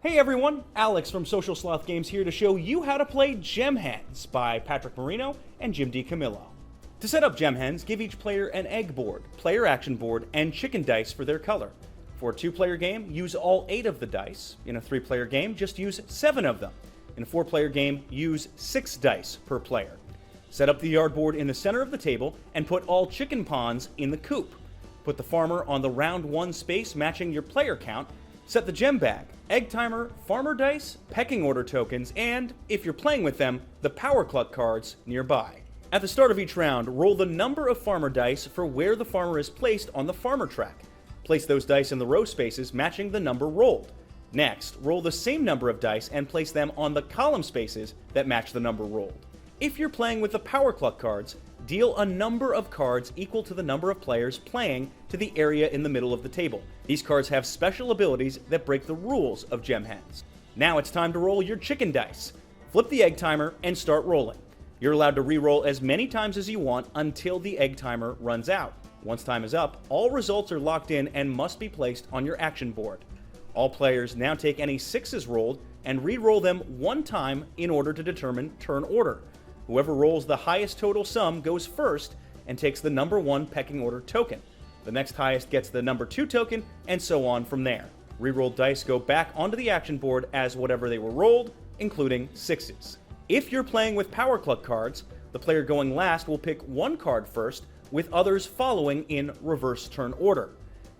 Hey everyone, Alex from Social Sloth Games here to show you how to play Gem Hens by Patrick Marino and Jim DiCamillo. To set up Gem Hens, give each player an egg board, player action board, and chicken dice for their color. For a 2-player game, use all 8 of the dice. In a 3-player game, just use 7 of them. In a 4-player game, use 6 dice per player. Set up the yard board in the center of the table and put all chicken pawns in the coop. Put the farmer on the round 1 space matching your player count. Set the gem bag, egg timer, farmer dice, pecking order tokens, and, if you're playing with them, the power cluck cards nearby. At the start of each round, roll the number of farmer dice for where the farmer is placed on the farmer track. Place those dice in the row spaces matching the number rolled. Next, roll the same number of dice and place them on the column spaces that match the number rolled. If you're playing with the power cluck cards, deal a number of cards equal to the number of players playing to the area in the middle of the table. These cards have special abilities that break the rules of Gem Hens. Now it's time to roll your chicken dice. Flip the egg timer and start rolling. You're allowed to re-roll as many times as you want until the egg timer runs out. Once time is up, all results are locked in and must be placed on your action board. All players now take any 6s rolled and re-roll them 1 time in order to determine turn order. Whoever rolls the highest total sum goes first and takes the number 1 pecking order token. The next highest gets the number 2 token, and so on from there. Rerolled dice go back onto the action board as whatever they were rolled, including 6s. If you're playing with power cluck cards, the player going last will pick 1 card first, with others following in reverse turn order.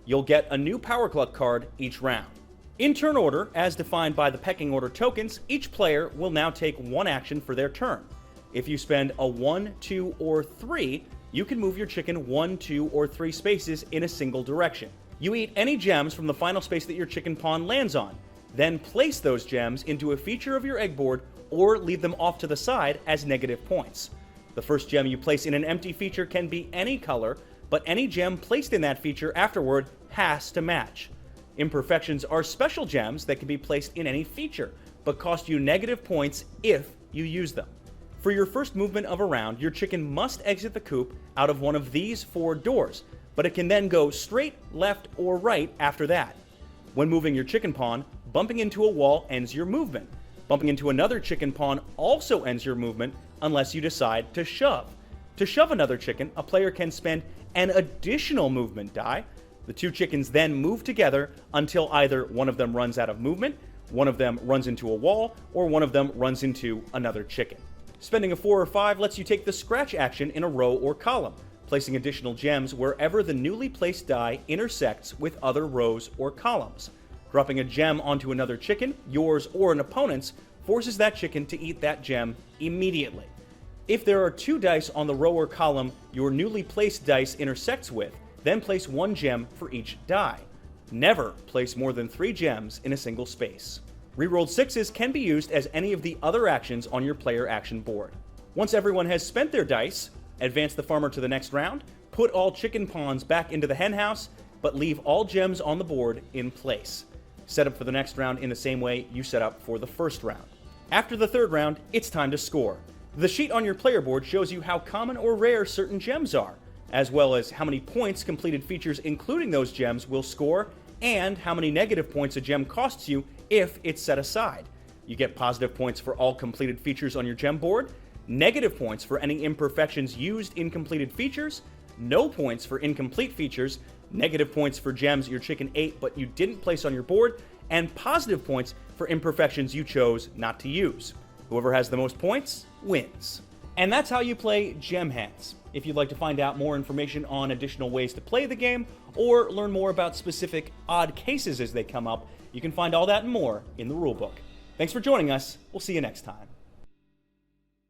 You'll get a new power cluck card each round. In turn order, as defined by the pecking order tokens, each player will now take 1 action for their turn. If you spend a 1, 2, or 3, you can move your chicken 1, 2, or 3 spaces in a single direction. You eat any gems from the final space that your chicken pawn lands on. Then place those gems into a feature of your egg board or leave them off to the side as negative points. The first gem you place in an empty feature can be any color, but any gem placed in that feature afterward has to match. Imperfections are special gems that can be placed in any feature, but cost you negative points if you use them. For your first movement of a round, your chicken must exit the coop out of one of these 4 doors, but it can then go straight, left, or right after that. When moving your chicken pawn, bumping into a wall ends your movement. Bumping into another chicken pawn also ends your movement unless you decide to shove. To shove another chicken, a player can spend an additional movement die. The 2 chickens then move together until either one of them runs out of movement, one of them runs into a wall, or one of them runs into another chicken. Spending a 4 or 5 lets you take the scratch action in a row or column, placing additional gems wherever the newly placed die intersects with other rows or columns. Dropping a gem onto another chicken, yours or an opponent's, forces that chicken to eat that gem immediately. If there are 2 dice on the row or column your newly placed dice intersects with, then place 1 gem for each die. Never place more than 3 gems in a single space. Rerolled 6s can be used as any of the other actions on your player action board. Once everyone has spent their dice, advance the farmer to the next round, put all chicken pawns back into the henhouse, but leave all gems on the board in place. Set up for the next round in the same way you set up for the first round. After the 3rd round, it's time to score. The sheet on your player board shows you how common or rare certain gems are, as well as how many points completed features including those gems will score, and how many negative points a gem costs you if it's set aside. You get positive points for all completed features on your gem board, negative points for any imperfections used in completed features, no points for incomplete features, negative points for gems your chicken ate but you didn't place on your board, and positive points for imperfections you chose not to use. Whoever has the most points wins. And that's how you play Gem Hens. If you'd like to find out more information on additional ways to play the game, or learn more about specific odd cases as they come up, you can find all that and more in the rulebook. Thanks for joining us. We'll see you next time.